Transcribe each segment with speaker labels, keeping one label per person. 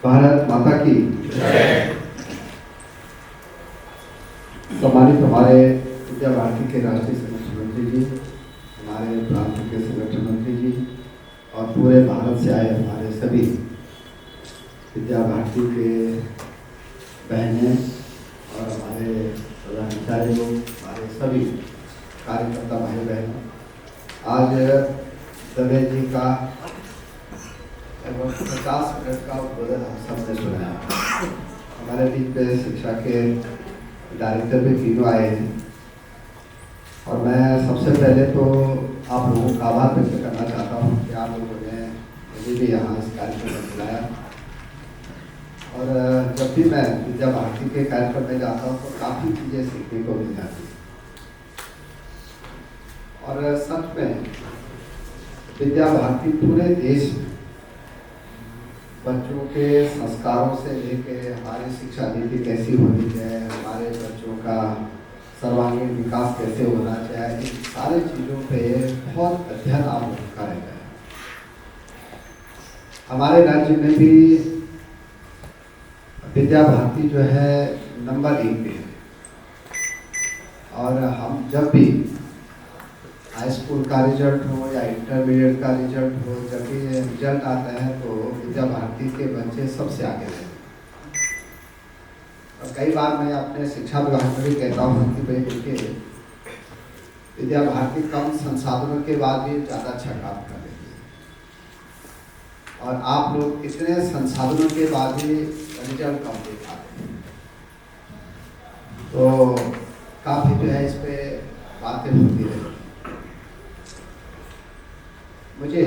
Speaker 1: भारत माता की जय। सम्मानित हमारे विद्या भारती के राष्ट्रीय संगठन मंत्री जी, हमारे प्रांत के संगठन मंत्री जी और पूरे भारत से आए हमारे सभी विद्या भारती के बहनें और हमारे पदाधिकारी लोग, हमारे सभी कार्यकर्ता भाई बहन, आज दवे जी का 50 मिनट का उद्बोधन हम सबने सुना। हमारे बीच में शिक्षा के डायरेक्टर भी तीनों आए थे और मैं सबसे पहले तो आप लोगों का आभार व्यक्त करना चाहता हूँ कि आप लोगों ने मुझे भी यहाँ इस कार्यक्रम में बुलाया। और जब भी मैं विद्या भारती के कार्यक्रम में जाता हूँ तो काफ़ी चीज़ें सीखने को मिल जाती हैं। और सच में विद्या भारती पूरे देश में बच्चों के संस्कारों से लेके हमारी शिक्षा नीति कैसी होनी चाहिए, हमारे बच्चों का सर्वांगीण विकास कैसे होना चाहिए, इन सारी चीज़ों पे बहुत अध्ययन आप लोगों का रहता है। हमारे राज्य में भी विद्या भारती जो है नंबर 1 पे है। और हम जब भी हाई स्कूल का रिजल्ट हो या इंटरमीडिएट का रिजल्ट हो, जब भी रिजल्ट आता है तो विद्या भारती के बच्चे सबसे आगे रहते हैं। और कई बार मैं अपने शिक्षा विभाग में भी कहता हूँ कि भाई देखिए, विद्या भारती कम संसाधनों के बाद भी ज़्यादा अच्छा काम कर रही है और आप लोग इतने संसाधनों के बाद भी रिजल्ट कम दे पाते हैं। तो काफ़ी जो है इस पर बातें होती रहती। मुझे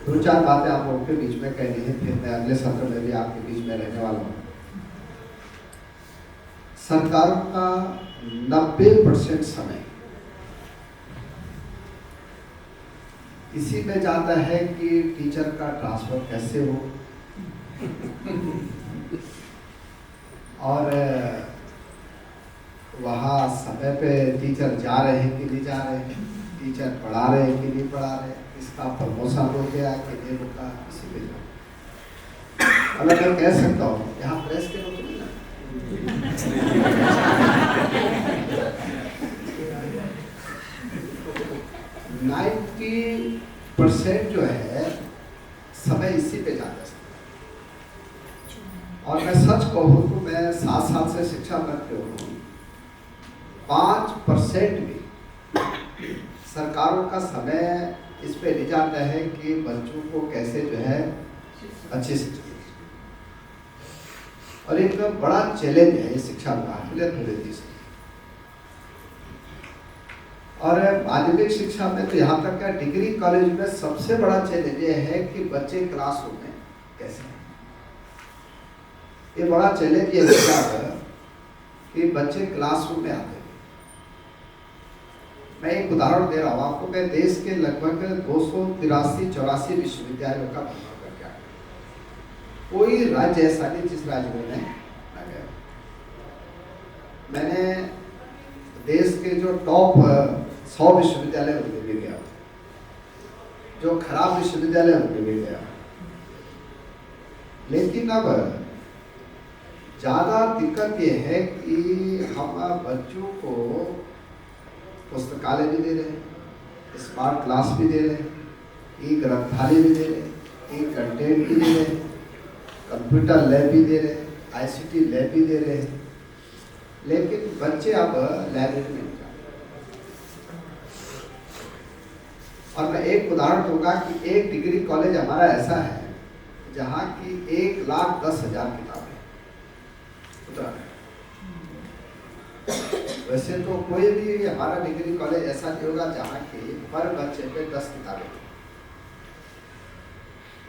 Speaker 1: 2-4 बातें आप लोगों के बीच में कहनी है, फिर मैं अगले सत्र में भी आपके बीच में रहने वाला हूँ। सरकारों का 90% समय इसी में जाता है कि टीचर का ट्रांसफर कैसे हो और वहाँ समय पे टीचर जा रहे हैं कि नहीं जा रहे हैं, टीचर पढ़ा रहे हैं कि नहीं पढ़ा रहे, इसका प्रमोशन हो गया कि नहीं रुका, इसी पे जाओ। और मैं कह सकता हूँ यहाँ प्रेस के लोग नहीं ना 90% जो है समय इसी पे जाता है। और मैं सच कहूँ तो मैं 7 साल से शिक्षा मंत्री हूँ, 5% भी सरकारों का समय इस पे ले जाता है कि बच्चों को कैसे जो है अच्छी शिक्षा। और एक बड़ा चैलेंज है ये शिक्षा विभाग के लिए पूरे देश में। और माध्यमिक शिक्षा में तो यहाँ तक का डिग्री कॉलेज में सबसे बड़ा चैलेंज ये है कि बच्चे क्लासरूम में कैसे, ये बड़ा चैलेंज ये है कि बच्चे क्लासरूम में आते हैं। मैं एक उदाहरण दे रहा हूँ आपको। मैं देश के लगभग 283-84 विश्वविद्यालयों का भ्रमण करके आया। कोई राज्य ऐसा नहीं जिस राज्य में मैं न गया। मैंने देश के जो टॉप 100 विश्वविद्यालय उनमें भी गया, जो खराब विश्वविद्यालय उनमें भी गया। लेकिन अब ज़्यादा दिक्कत ये है कि हम बच्चों को पुस्तकालय भी दे रहे हैं, स्मार्ट क्लास भी दे रहे हैं, ई ग्रंथालय भी दे रहे हैं, ई कंटेंट भी दे रहे हैं, कंप्यूटर लैब भी दे रहे हैं, ICT लैब भी दे रहे हैं। लेकिन बच्चे अब लाइब्रेरी में नहीं जाते। और मैं एक उदाहरण दूंगा कि एक डिग्री कॉलेज हमारा ऐसा है जहाँ की 1,10,000 किताबें उत्तराखंड। वैसे तो कोई भी हमारा डिग्री कॉलेज ऐसा नहीं होगा जहाँ की हर बच्चे पे 10 किताबें,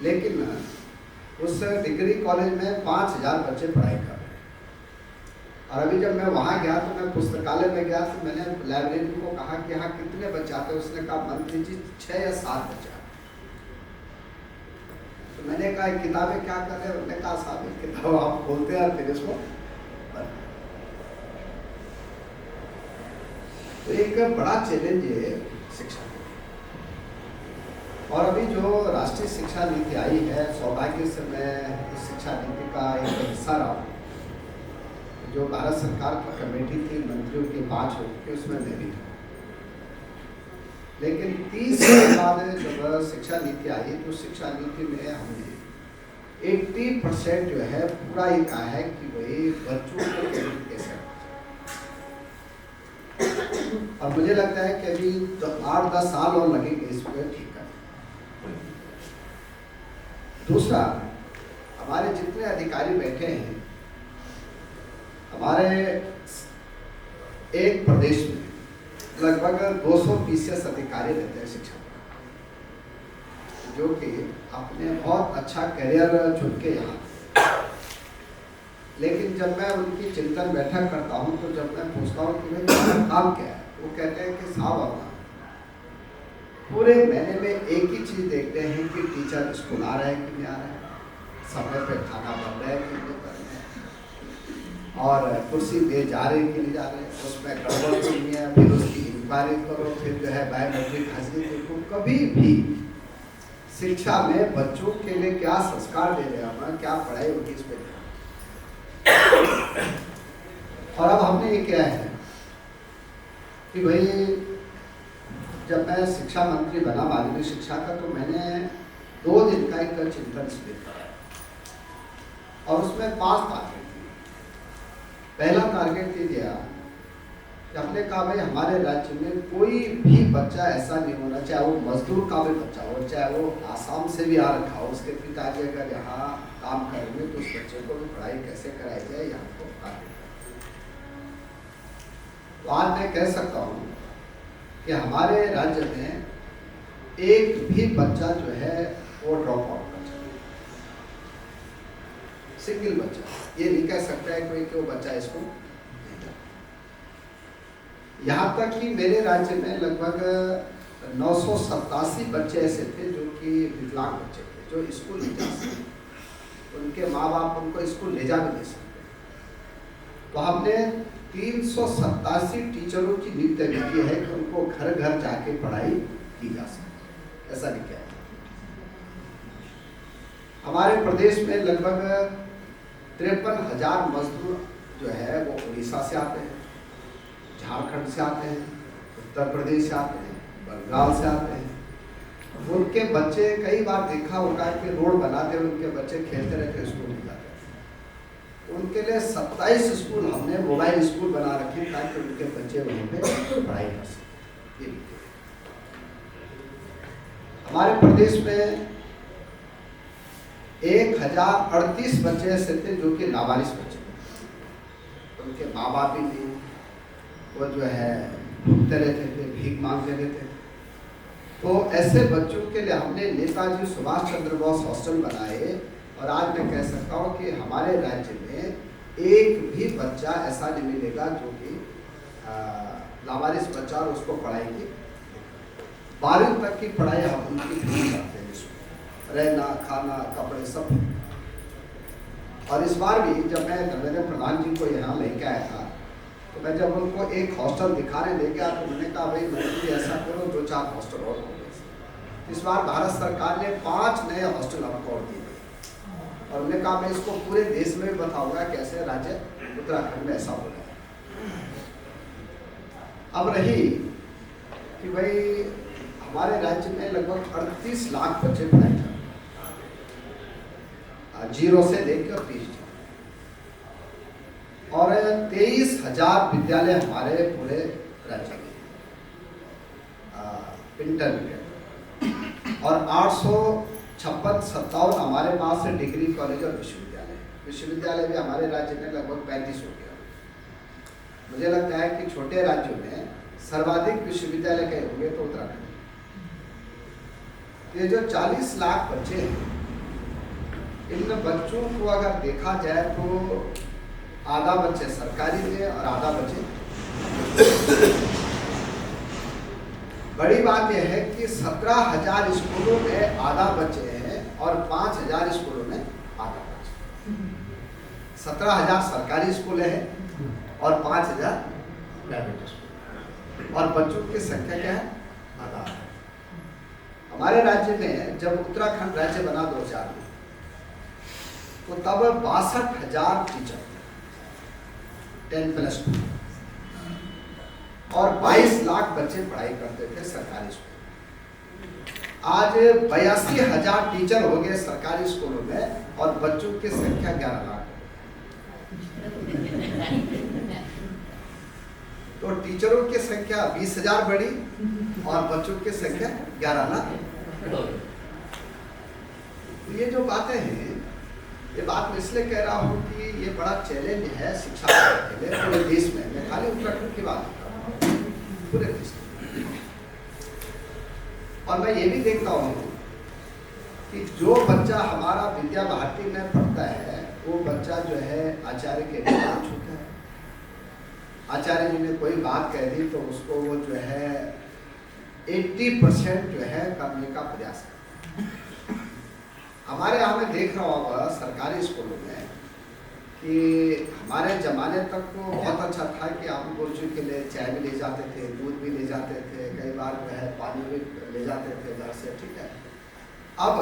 Speaker 1: लेकिन उस डिग्री कॉलेज में 5,000 बच्चे पढ़ाई कर रहे हैं। और अभी जब मैं वहाँ गया तो मैं पुस्तकालय में गया तो मैंने लाइब्रेरी को कहा कि यहाँ कितने बच्चे आते हैं। उसने कहा मंत्री जी 6 या 7 बच्चे आते। तो मैंने कहा किताबें क्या कर रहे हैं? उन्होंने कहा साहब किताब आप बोलते हैं फिर इसको। तो एक बड़ा चैलेंज है शिक्षा। और अभी जो राष्ट्रीय शिक्षा नीति आई है, सौभाग्य से मैं इस शिक्षा नीति का एक हिस्सा रहा हूँ। जो भारत सरकार की कमेटी थी, मंत्रियों की 5 लोगों की, उसमें मैं भी था। लेकिन 30 साल बाद जब शिक्षा नीति आई तो शिक्षा नीति में हमने 80% जो है पूरा ये कहा है कि भाई बच्चों को केंद्रित कैसे, और मुझे लगता है कि अभी 8-10 साल और लगेंगे इसको ठीक करने। दूसरा, हमारे जितने अधिकारी बैठे हैं, हमारे एक प्रदेश में लगभग 200 PCS अधिकारी रहते हैं शिक्षा, जो कि अपने बहुत अच्छा करियर चुन के यहाँ। लेकिन जब मैं उनकी चिंतन बैठक करता हूँ तो जब मैं पूछता हूँ कि भाई काम क्या है, वो कहते हैं कि साहब अपना पूरे महीने में एक ही चीज़ देखते हैं कि टीचर स्कूल आ रहे हैं कि नहीं आ रहे हैं, समय पे खाना बन रहा है कि नहीं बन रहा है, और कुर्सी दे जा रहे कि नहीं जा रहे, उसमें गड़बड़ तो नहीं है, फिर उसकी इंक्वायरी करो, फिर जो है बायोमेट्रिक हाजिरी देखो। कभी भी शिक्षा में बच्चों के लिए क्या संस्कार दे रहे हैं हम, क्या पढ़ाई होगी, इस पे। और अब हमने ये किया है कि भाई जब मैं शिक्षा मंत्री बना माध्यमिक शिक्षा का, तो मैंने 2 दिन का एक चिंतन शिविर कराया और उसमें 5 टारगेट दिए। पहला टारगेट ये दिया कि हमने कहा भाई हमारे राज्य में कोई भी बच्चा ऐसा नहीं होना, चाहे वो मजदूर का भी बच्चा हो, चाहे वो आसाम से भी आ रखा हो, उसके पिताजी अगर यहाँ काम करेंगे तो उस बच्चे को भी पढ़ाई कैसे कराई जाए, यहाँ को टारगेट। तो आज मैं कह सकता हूँ कि हमारे राज्य में एक भी बच्चा जो है वो ड्रॉप आउट कर सकता, सिंगल बच्चा। ये नहीं कह सकता है कोई कि वो बच्चा इसको नहीं जाता। यहाँ तक कि मेरे राज्य में लगभग 987 बच्चे ऐसे थे जो कि विकलांग बच्चे थे, जो स्कूल नहीं जा सकते, उनके माँ बाप उनको स्कूल ले जा भी नहीं सकते। तो हमने 387 टीचरों की नियुक्ति भी की है कि उनको घर घर जाके पढ़ाई की जा सके। ऐसा नहीं किया है। हमारे प्रदेश में लगभग 53,000 मजदूर जो है वो उड़ीसा से आते हैं, झारखंड से आते हैं, उत्तर प्रदेश से आते हैं, बंगाल से आते हैं। उनके बच्चे, कई बार देखा होगा कि रोड बनाते हुए उनके बच्चे खेलते रहते, स्कूल नहीं जाते। उनके लिए 27 स्कूल हमने मोबाइल स्कूल बना रखे ताकि उनके बच्चे वहीं पे पढ़ाई कर सकें। हमारे प्रदेश में 1038 बच्चे ऐसे थे जो कि नाबालिग बच्चे थे, उनके माँ बाप ही नहीं, वो जो है ढूंढते रहते थे, भीख मांगते रहते थे। तो ऐसे बच्चों के लिए हमने नेताजी सुभाष चंद्र बोस हॉस्टल बनाए, और आज मैं कह सकता हूँ कि हमारे राज्य में एक भी बच्चा ऐसा नहीं मिलेगा जो कि लावारिस बच्चा और उसको पढ़ाएगी। 12वीं तक की पढ़ाई हम उनकी फ्री करते हैं, रहना खाना कपड़े सब। और इस बार भी जब मैं धर्मेंद्र प्रधान जी को यहाँ लेके आया था, तो मैं जब उनको एक हॉस्टल दिखाने ले गया तो उन्होंने कहा भाई मंत्री ऐसा करो 2-4 हॉस्टल और होंगे। इस बार भारत सरकार ने 5 नए हॉस्टल हमको और दिए, और उन्होंने कहा मैं इसको पूरे देश में भी बताऊंगा कैसे राज्य उत्तराखंड में ऐसा हो रहा है। अब रही कि भाई हमारे राज्य में लगभग 38 लाख बच्चे पढ़ाए जाते हैं, 0 से लेकर 30 तक, और 23,000 विद्यालय हमारे पूरे राज्य में इंटरमीडिएट, और 856-57 हमारे पास से डिग्री कॉलेज और विश्वविद्यालय भी हमारे राज्य में लगभग 35 हो गया। मुझे लगता है कि छोटे राज्यों में सर्वाधिक विश्वविद्यालय कहीं होंगे तो उत्तराखंड। ये जो 40 लाख बच्चे हैं, इन बच्चों को अगर देखा जाए तो आधा बच्चे सरकारी में और आधा बच्चे। बड़ी बात यह है कि 17,000 स्कूलों में आधा बच्चे हैं और 5,000 स्कूलों में आधा बच्चे। 17,000 सरकारी स्कूल हैं और 5,000 प्राइवेट स्कूल, और बच्चों की संख्या क्या है? आधा। हमारे राज्य में जब उत्तराखंड राज्य बना 2000 में, तो तब 62,000 टीचर 10+2 और 22 लाख बच्चे पढ़ाई करते थे सरकारी स्कूल। आज 82,000 टीचर हो गए सरकारी स्कूलों में और बच्चों की संख्या 11 लाख। तो टीचरों की संख्या 20,000 बढ़ी और बच्चों की संख्या 11 लाख। ये जो बातें हैं, ये बात मैं इसलिए कह रहा हूँ कि ये बड़ा चैलेंज है शिक्षा के लिए पूरे देश में। मैं खाली उत्तराखंड की बात कर रहा हूँ, पूरे देश में। और मैं ये भी देखता हूँ कि जो बच्चा हमारा विद्या भारती में पढ़ता है वो बच्चा जो है आचार्य के लिए आ चुका है। आचार्य जी ने कोई बात कह दी तो उसको वो जो है 80% जो है करने का प्रयास है। हमारे यहाँ में देख रहा होगा सरकारी स्कूलों में कि हमारे ज़माने तक तो बहुत अच्छा था कि हम गुरुजी के लिए चाय भी ले जाते थे, दूध भी ले जाते थे, कई बार जो है पानी भी ले जाते थे घर से, ठीक है। अब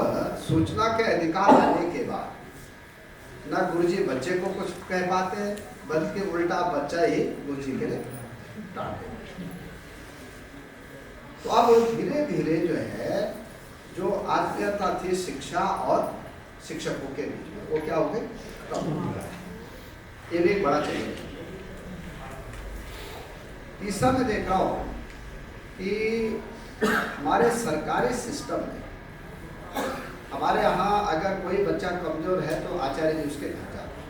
Speaker 1: सूचना के अधिकार आने के बाद ना गुरुजी बच्चे को कुछ कह पाते, बल्कि उल्टा बच्चा ही गुरुजी के लिए डांटे। तो अब धीरे धीरे जो है जो आत्मीयता थी शिक्षा और शिक्षकों के बीच में, वो क्या हो गई, कम हो गया। ये भी एक बड़ा चैलेंज है। तीसरा मैं देख रहा हूँ कि हमारे सरकारी सिस्टम में हमारे यहाँ अगर कोई बच्चा कमजोर है तो आचार्य जी उसके घर जाते हैं,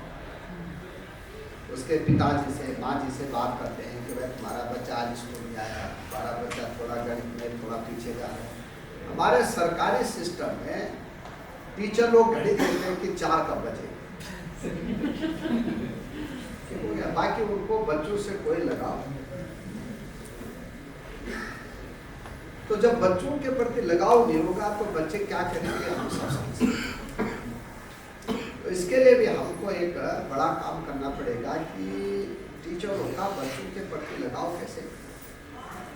Speaker 1: उसके पिताजी से माँ जी से बात करते हैं कि भाई तुम्हारा बच्चा आज स्कूल में आया, तुम्हारा बच्चा थोड़ा गणित में थोड़ा पीछे जा रहा है। हमारे सरकारी सिस्टम में टीचर लोग घड़ी देखते हैं कि 4 कब बजे, बाकी उनको बच्चों से कोई लगाव। तो जब बच्चों के प्रति लगाव नहीं होगा तो बच्चे क्या करेंगे, हम सब समझते। तो इसके लिए भी हमको एक बड़ा काम करना पड़ेगा कि टीचरों का बच्चों के प्रति लगाव कैसे।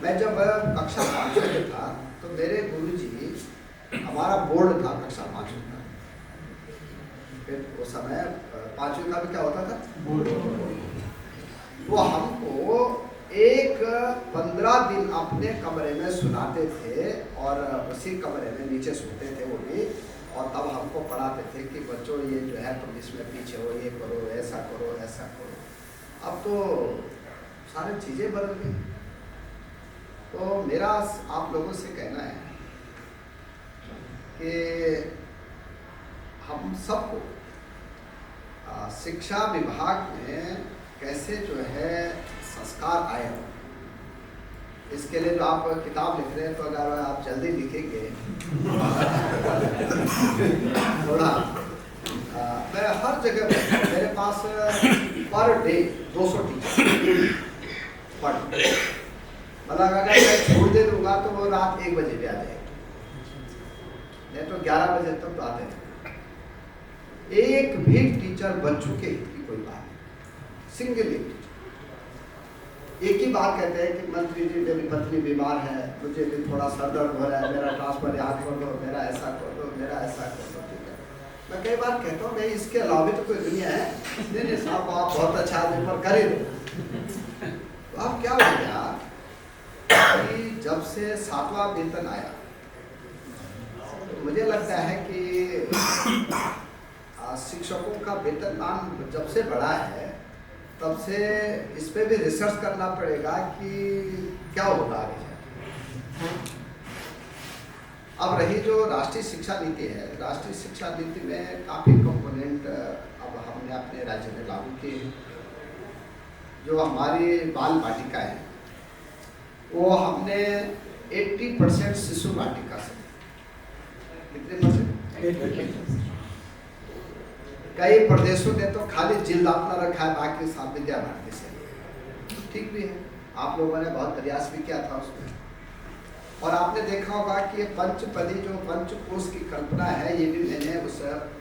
Speaker 1: मैं जब कक्षा 5 में था तो मेरे गुरुजी, हमारा बोर्ड था कक्षा 5 का, फिर उस समय 5वीं का भी क्या होता था, बोर्ड। वो हमको एक 15 दिन अपने कमरे में सुनाते थे और उसी कमरे में नीचे सोते थे वो भी, और तब हमको पढ़ाते थे कि बच्चों ये जो है तुम इसमें पीछे हो, ये करो, ऐसा करो, ऐसा करो। अब तो सारी चीज़ें बदल गई। तो मेरा आप लोगों से कहना है कि हम सबको शिक्षा विभाग में कैसे जो है संस्कार आए हो, इसके लिए जो आप किताब लिख रहे हैं तो अगर आप जल्दी लिखेंगे थोड़ा, मैं हर जगह मेरे पास पर डे 200 टीचर पढ़, मतलब अगर मैं छोड़ दे दूंगा तो वो रात 1 बजे भी आ जाएगा, नहीं तो 11 बजे तक तो आते हैं। एक भी टीचर बच्चों के हित की कोई बात नहीं, सिंगल एक ही बात कहते हैं कि मंत्री जी मेरी पत्नी बीमार है, मुझे भी थोड़ा सर दर्द हो रहा है, मेरा ट्रांसफर याद कर दो, मेरा ऐसा कर दो, मेरा ऐसा कर दो, ठीक है। मैं कई बार कहता हूँ भाई इसके अलावा तो कोई दुनिया है नहीं साहब, आप बहुत अच्छा आदमी पर कर ही दो। तो अब क्या हो गया कि जब से 7वां वेतन आया तो मुझे लगता है कि शिक्षकों का वेतनमान जब से बढ़ा है तब से इस पे भी रिसर्च करना पड़ेगा कि क्या होगा आगे जाके। अब रही जो राष्ट्रीय शिक्षा नीति है, राष्ट्रीय शिक्षा नीति में काफ़ी कंपोनेंट अब हमने अपने राज्य में लागू किए हैं। जो हमारी बाल वाटिका है वो हमने 80% शिशु वाटिका से, कितने %? कई प्रदेशों ने तो खाली जिल्द अपना रखा है, बाकी सब विद्या भारती से, ठीक भी है। आप लोगों ने बहुत प्रयास भी किया था उसमें, और आपने देखा होगा कि ये पंचपदी जो पंचकोश की कल्पना है ये भी मैंने उस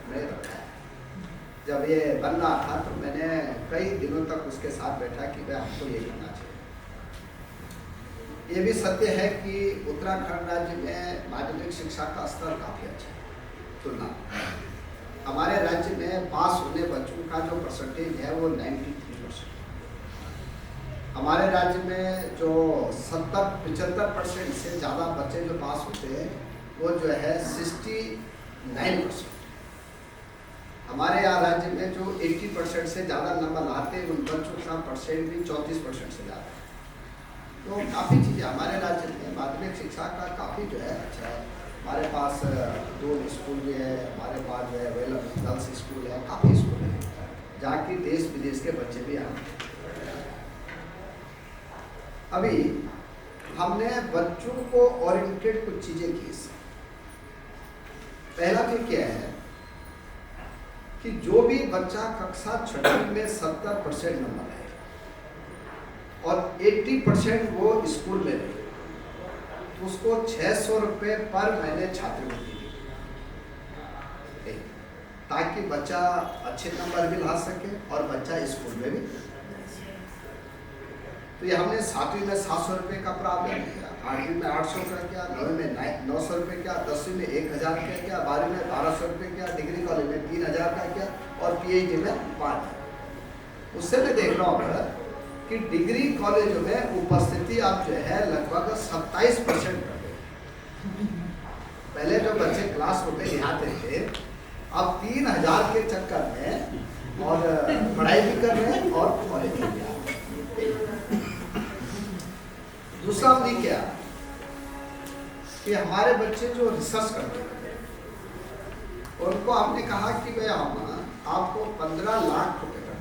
Speaker 1: में रखा है। जब ये बन रहा था तो मैंने कई दिनों तक उसके साथ बैठा कि भाई हमको ये करना चाहिए।
Speaker 2: ये भी सत्य है कि उत्तराखंड राज्य में माध्यमिक शिक्षा का स्तर काफ़ी अच्छा है तुलना। हमारे राज्य में पास होने बच्चों का जो परसेंटेज है वो 93%। हमारे राज्य में जो 70-75% से ज़्यादा बच्चे जो पास होते हैं वो जो है 69%। हमारे यहाँ राज्य में जो 80% से ज़्यादा नंबर लाते हैं उन बच्चों का परसेंट भी 34% से ज़्यादा है। तो काफ़ी चीज़ें हमारे राज्य में माध्यमिक शिक्षा का काफ़ी जो है अच्छा है। हमारे पास 2 स्कूल भी है, हमारे पास जो है वेल गर्ल्स स्कूल है, काफ़ी स्कूल है जहाँ की देश विदेश के बच्चे भी आए। अभी हमने बच्चों को ओरिएंटेड कुछ चीज़ें की। पहला चीज क्या है कि जो भी बच्चा कक्षा 6वीं में 70% नंबर है और 80% वो स्कूल में रहे तो उसको 600 रुपये पर महीने छात्रवृत्ति दी, ताकि बच्चा अच्छे नंबर भी ला सके और बच्चा स्कूल में भी। तो ये हमने 7वीं में 700 रुपये का प्रावधान किया, 8वीं में 800 का किया, 9वीं में 900 रुपये किया, 10वीं में 1000 का किया, 12वीं में 1200 रुपये किया, डिग्री कॉलेज में 3000 का किया और पीएचडी में 5000। उससे मैं देख रहा हूँ कि डिग्री कॉलेजों में उपस्थिति अब जो है लगभग 27% कर गई। पहले जो बच्चे क्लास होते यहाँ थे अब 3000 के चक्कर में और पढ़ाई भी कर रहे हैं और कॉलेज में भी आ रहे हैं। दूसरा हमने क्या कि हमारे बच्चे जो रिसर्च करते हैं उनको आपने कहा कि भाई हम आपको 15 लाख रुपए का,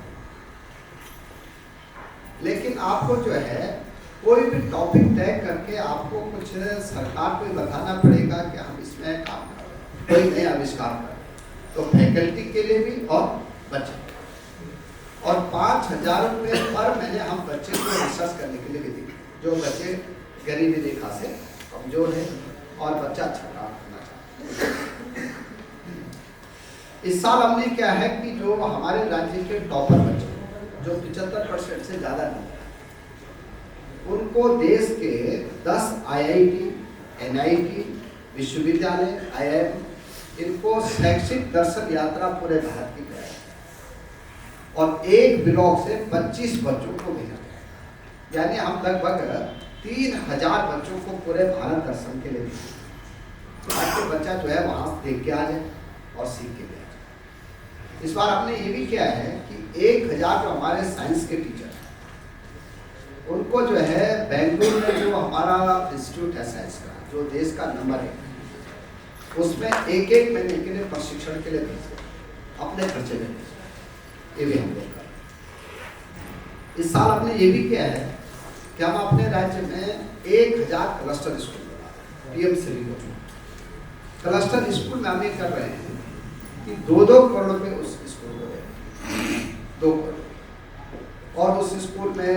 Speaker 2: लेकिन आपको जो है कोई भी टॉपिक तय करके आपको कुछ सरकार को बताना पड़ेगा कि हम इसमें काम कर रहे हैं, कोई नया आविष्कार कर रहे हैं, तो फैकल्टी के लिए भी और बच्चे। और 5000 रुपये पर महीने हम बच्चे को रिसर्च करने के लिए भी देंगे, जो बच्चे गरीबी रेखा से कमजोर है और बच्चा अच्छा काम करना चाहता है। इस साल हमने क्या है कि जो हमारे राज्य के टॉपर बच्चे जो 75% से ज़्यादा नहीं, उनको देश के 10 IIT, NIT, विश्वविद्यालय, IIM इनको शैक्षिक दर्शन यात्रा पूरे भारत की कराई और एक ब्लॉक से 25 बच्चों को भेजा गया। यानी हम लगभग 3000 बच्चों को पूरे भारत दर्शन के लिए ताकि बच्चा जो है वहाँ देख के आ जाए और सीख के भी आ जाए। इस बार हमने ये भी किया है कि 1000 जो हमारे साइंस के टीचर हैं उनको जो है बेंगलुरु में जो हमारा इंस्टीट्यूट है साइंस का, जो देश का नंबर 1, उसमें एक महीने के लिए प्रशिक्षण के लिए भेजे अपने खर्चे में भेजे। ये भी हम लोग कर। इस साल हमने ये भी किया है कि हम अपने राज्य में 1000 क्लस्टर स्कूल बना रहे हैं। PM3 क्लस्टर स्कूल में हम ये कर रहे हैं कि 2-2 करोड़ रुपये उस स्कूल को दें, 2 करोड़। और उस स्कूल में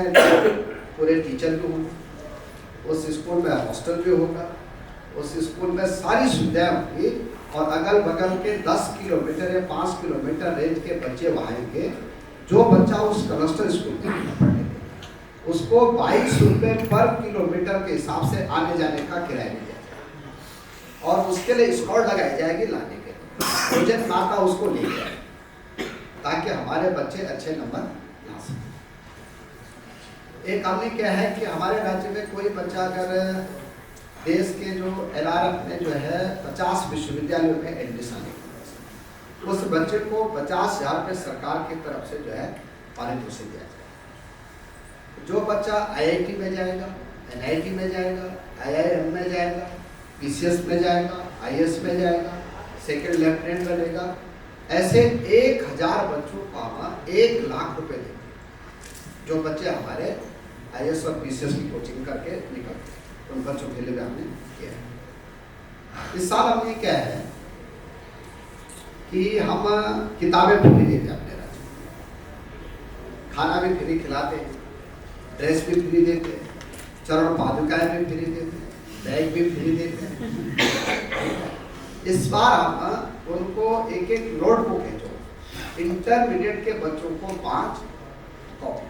Speaker 2: पूरे टीचर भी होंगे, उस स्कूल में हॉस्टल भी होगा, उस स्कूल में सारी सुविधाएं होंगी और अगल बगल के 10 किलोमीटर या 5 किलोमीटर रेंज के बच्चे वहाँ आएंगे। जो बच्चा उस क्लस्टर स्कूल में पढ़ेगा उसको 22 रुपये पर किलोमीटर के हिसाब से आने जाने का किराया दिया जाएगा और उसके लिए स्कॉट लगाई जाएगी लाने के लिए, भोजन माता उसको ले जाए ताकि हमारे बच्चे अच्छे नंबर ला सकें। एक हमने क्या है कि हमारे राज्य में कोई बच्चा अगर देश के जो LRF में जो है 50 विश्वविद्यालयों में एडमिशन लेगा, उस बच्चे को 50,000 रुपये सरकार की तरफ से जो है पारितोषिक दिया जाएगा। जो बच्चा IIT में जाएगा, NIT में जाएगा, IIM में जाएगा, PCS में जाएगा, IS में जाएगा, सेकेंड लेफ्टिनेंट बनेगा, ऐसे 1000 बच्चों को हम 1 लाख रुपए देंगे। जो बच्चे हमारे IS और PCS की कोचिंग करके निकलते हैं उन बच्चों के लिए भी हमने किया है। इस साल हमने क्या है कि हम किताबें फ्री देते हैं अपने राज्य में, खाना भी फ्री खिलाते हैं, ड्रेस भी फ्री देते हैं, चरण पादुकाएं भी फ्री देते हैं, बैग भी फ्री देते हैं। इस बार हम उनको एक नोटबुक है जो इंटरमीडिएट के बच्चों को 5 कॉपी,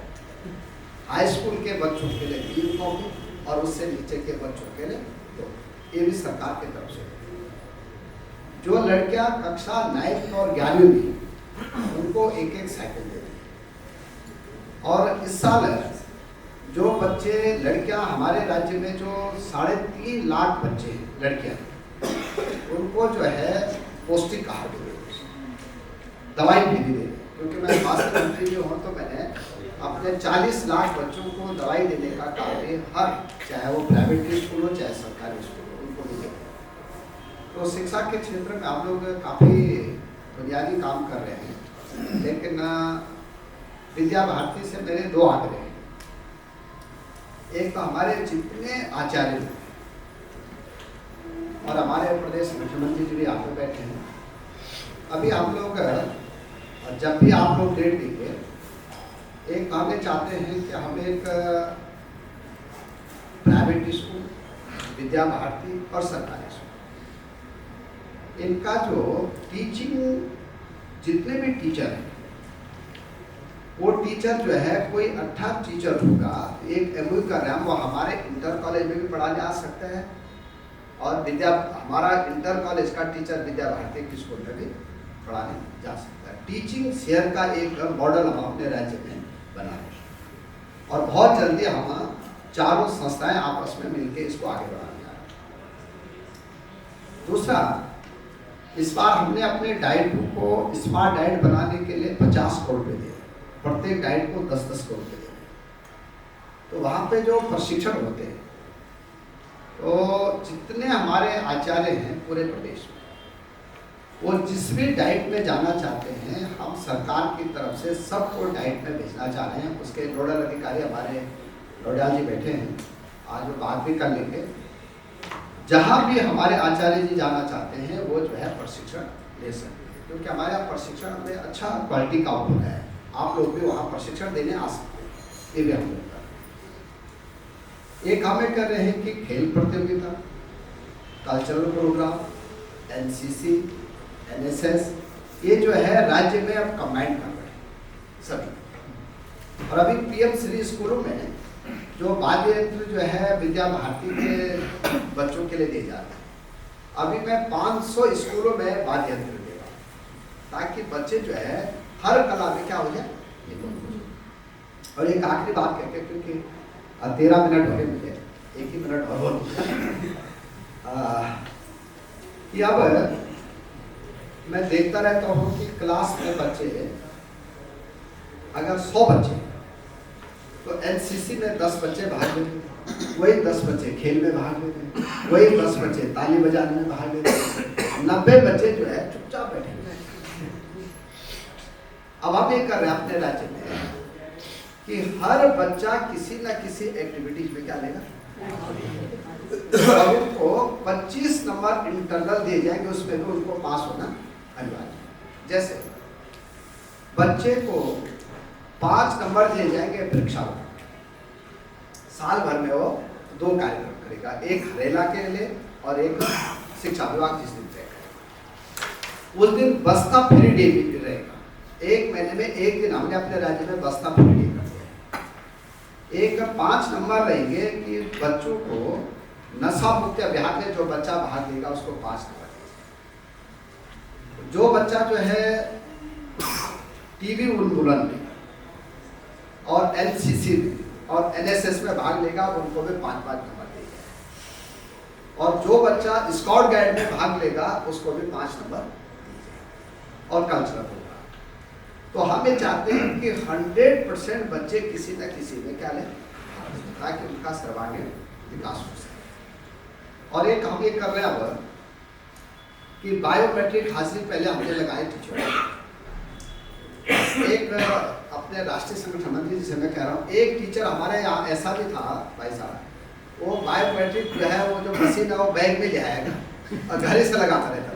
Speaker 2: हाई स्कूल के बच्चों के लिए 3 कॉपी और उससे नीचे के बच्चों के लिए 2। ये भी सरकार की तरफ से। जो लड़कियां कक्षा 9 और 11वीं में, उनको 1-1 साइकिल दे रही है। और इस साल जो बच्चे लड़कियां हमारे राज्य में जो 3.5 लाख बच्चे हैं लड़कियां, उनको जो है पौष्टिक आहार भी दे रही है, दवाई भी दे रही है। क्योंकि मैं स्वास्थ्य मंत्री जो हूँ तो मैंने अपने 40 लाख बच्चों को दवाई देने का कार्य हर, चाहे वो प्राइवेट स्कूल हो चाहे सरकारी स्कूल हो, उनको भी देते हैं। तो शिक्षा के क्षेत्र में आप लोग काफ़ी बुनियादी काम कर रहे हैं, लेकिन विद्या भारती से मेरे 2 आग्रह हैं। एक तो हमारे जितने आचार्य हैं और हमारे प्रदेश मुख्यमंत्री जी भी यहाँ पे बैठे हैं, अभी हम लोग जब भी आप लोग डेट देंगे, एक हमें चाहते हैं कि हम एक प्राइवेट स्कूल, विद्या भारती और सरकारी स्कूल, इनका जो टीचिंग, जितने भी टीचर हैं, वो टीचर जो है कोई 18 टीचर होगा, एक MOU कर रहे हैं, वो हमारे इंटर कॉलेज में भी पढ़ाने आ सकते हैं और हमारा इंटर कॉलेज का टीचर विद्या भारती के स्कूल में भी पढ़ाने जा सकता है। टीचिंग शेयर का एक मॉडल हम अपने राज्य में बना रहे हैं और बहुत जल्दी हम चारों संस्थाएं आपस में मिलकर इसको आगे बढ़ाने जा रहे हैं। दूसरा, इस बार हमने अपने डाइट बुक को स्मार्ट डाइट बनाने के लिए 50 करोड़ रुपये दिए, प्रत्येक डाइट को 10-10 करोड़ रुपये दिए। तो वहाँ पे जो प्रशिक्षण होते हैं, तो जितने हमारे आचार्य हैं पूरे प्रदेश में, वो जिस भी डाइट में जाना चाहते हैं, हम सरकार की तरफ से सबको डाइट में भेजना चाह रहे हैं। उसके नोडल अधिकारी हमारे नोडियाल जी बैठे हैं, आज वो बात भी कर लेंगे। जहाँ भी हमारे आचार्य जी जाना चाहते हैं, वो जो है प्रशिक्षण ले सकते हैं, क्योंकि हमारे यहाँ प्रशिक्षण में अच्छा क्वालिटी का होता है। आप लोग भी वहाँ प्रशिक्षण देने आ सकते हैं, ये भी हम लोग कर रहे हैं। एक हमें कर रहे हैं कि खेल प्रतियोगिता, कल्चरल प्रोग्राम, NCC, NSS, ये जो है राज्य में अब कंबाइन कर रहे हैं सभी। और अभी PM श्री स्कूलों में जो वाद्य यंत्र जो है विद्या भारती के बच्चों के लिए दिए जाते हैं। अभी मैं 500 स्कूलों में वाद्य यंत्र दे रहा हूँ, ताकि बच्चे जो है हर कला में क्या हो जाए। और एक आखिरी बात कहते, क्योंकि 13 मिनट हो गए मुझे, 1 ही मिनट और कि अब मैं देखता रहता हूँ कि क्लास में बच्चे, अगर 100 बच्चे, तो NCC में 10 बच्चे भाग लेते, वही 10 बच्चे खेल में भाग लेते, वही 10 बच्चे ताली बजाने में भाग लेते, 90 बच्चे जो है चुपचाप बैठे हुए। अब हम ये कर रहे हैं अपने राज्य में कि हर बच्चा किसी न किसी एक्टिविटीज में क्या लेगा, और उनको 25 नंबर इंटरनल दिए जाएंगे, उसमें भी उनको पास होना अनिवार्य। जैसे बच्चे को 5 नंबर दिए जाएंगे परीक्षा में, साल भर में वो 2 कार्यक्रम करेगा, एक हरेला के लिए और एक शिक्षा विभाग जिस दिन तय करेगा। उस दिन बस्ता फ्री डे भी रहेगा। 1 महीने में 1 दिन हमने अपने राज्य में बस्ता फ्री डे कर दिया। एक 5 नंबर रहेंगे कि बच्चों को नशा मुक्त अभियान में जो बच्चा भाग लेगा उसको 5 नंबर। जो बच्चा जो है टीवी उन्मूलन में और NCC में और NSS में भाग लेगा, उनको भी 5-5 नंबर दिए जाए। और जो बच्चा स्काउट गाइड में भाग लेगा उसको भी 5 नंबर और कल्चरल होगा। तो हम ये चाहते हैं कि 100% बच्चे किसी न किसी में क्या लें, ताकि उनका सर्वांगीण विकास हो सके। और एक हम ये कर रहे हैं अब कि बायोमेट्रिक हाजिरी पहले हमने लगाए टीचर। एक अपने राष्ट्रीय संगठन मंत्री जी से मैं कह रहा हूँ, एक टीचर हमारे यहाँ ऐसा भी था भाई साहब, वो बायोमेट्रिक जो है वो जो मशीन है वो बैग में ले आएगा और घर से लगाता रहता।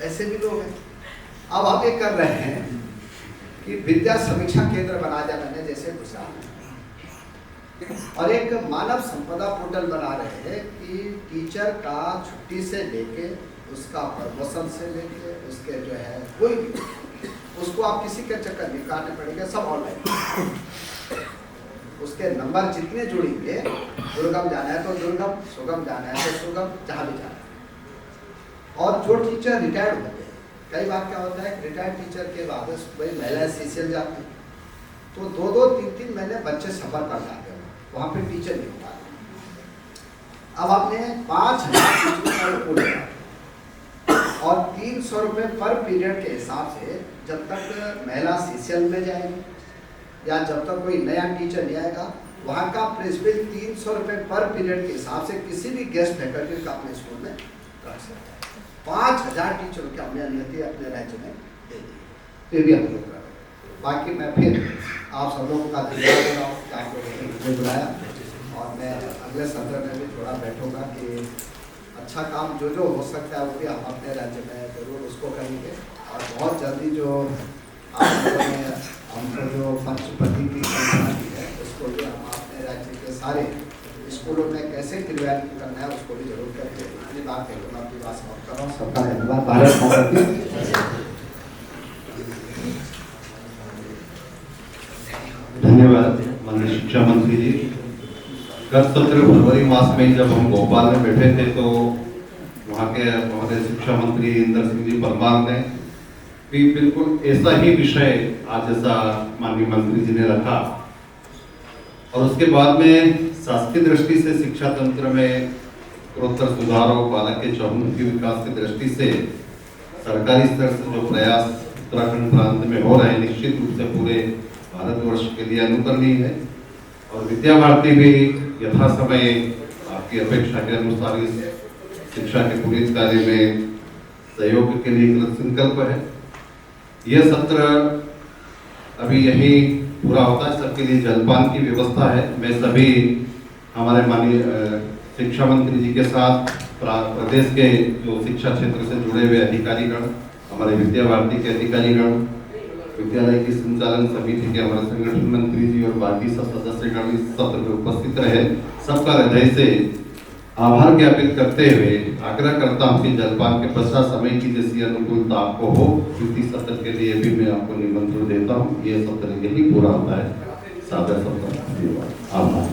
Speaker 2: ऐसे भी लोग हैं। अब हम ये कर रहे हैं कि विद्या समीक्षा केंद्र बना दिया मैंने, जैसे गुजरात में, और एक मानव संपदा पोर्टल बना रहे हैं कि टीचर का छुट्टी से लेके उसका प्रमोशन से लेके उसके जो है कोई भी, उसको आप किसी के चक्कर नहीं काटने पड़ेगा, सब ऑनलाइन। उसके नंबर जितने जुड़ेंगे, दुर्गम जाना है तो दुर्गम, सुगम जाना है तो सुगम, जहाँ भी जाना है। और जो टीचर रिटायर्ड होते हैं, कई बार क्या होता है रिटायर्ड टीचर के बाद भाई महिला सीसीएल जाते हैं, तो 2-2, 3-3 महीने बच्चे सफर कर जाते हैं, वहाँ पे टीचर नहीं हो पाते। अब आपने 5,000 टीचरों का और 300 रुपये पर पीरियड के हिसाब से जब तक महिला सीसीएल में जाएगी या जब तक कोई नया टीचर नहीं आएगा, वहाँ का प्रिंसिपल 300 रुपये पर पीरियड के हिसाब से किसी भी गेस्ट फैकल्टी का अपने स्कूल में रख सकता है। 5,000 टीचरों की हमने अनुमति अपने राज्य में दे दी, तो ये भी हम लोग कर रहे हैं। बाकी मैं फिर आप सब लोगों का धन्यवाद दे रहा हूँ कि आप लोगों ने मुझे बुलाया, और मैं अगले सत्र में भी थोड़ा बैठूंगा कि अच्छा काम जो जो हो सकता है वो भी हम अपने राज्य में जरूर उसको करेंगे। और बहुत जल्दी जो आप लोगों ने हमको जो पंचपति की संस्था दी है, उसको भी हम अपने राज्य के सारे स्कूलों में कैसे क्रियान्वित करना है उसको भी जरूर करेंगे। इतनी बात है, मैं अपनी बात समाप्त कर रहा हूँ। सबका धन्यवाद। भारत माता की
Speaker 3: धन्यवाद माननीय शिक्षा मंत्री जी। गत सत्र फरवरी मास में जब हम भोपाल में बैठे थे तो वहाँ के हमारे शिक्षा मंत्री इंदर सिंह जी परमार ने भी बिल्कुल ऐसा ही विषय आज जैसा माननीय मंत्री जी ने रखा, और उसके बाद में शासकीय दृष्टि से शिक्षा तंत्र में उत्तरोत्तर सुधार और बालक के चहुमुखी विकास की दृष्टि से सरकारी स्तर से जो प्रयास उत्तराखंड प्रांत में हो रहे हैं, निश्चित रूप से पूरे भारतवर्ष के लिए अनुकरणीय है। और विद्या भारती भी यथा समय आपकी अपेक्षा के अनुसार इस शिक्षा के पूरे कार्य में सहयोग के लिए कृत संकल्प है। यह सत्र अभी यही पूरा होता है, सबके लिए जलपान की व्यवस्था है। मैं सभी हमारे माननीय शिक्षा मंत्री जी के साथ प्रदेश के जो शिक्षा क्षेत्र से जुड़े हुए अधिकारीगण, हमारे विद्या भारती के अधिकारीगण, विद्यालय की संचालन समिति के हमारे संगठन मंत्री जी और बाकी सब सदस्यगण इस सत्र में उपस्थित रहे, सबका हृदय से आभार ज्ञापित करते हुए आग्रह करता हूं कि जलपान के पश्चात समय की जैसी अनुकूलता आपको हो, इसी सत्र के लिए भी मैं आपको निमंत्रण देता हूं। ये सत्र यही पूरा होता है। सादर सत्र, आभार।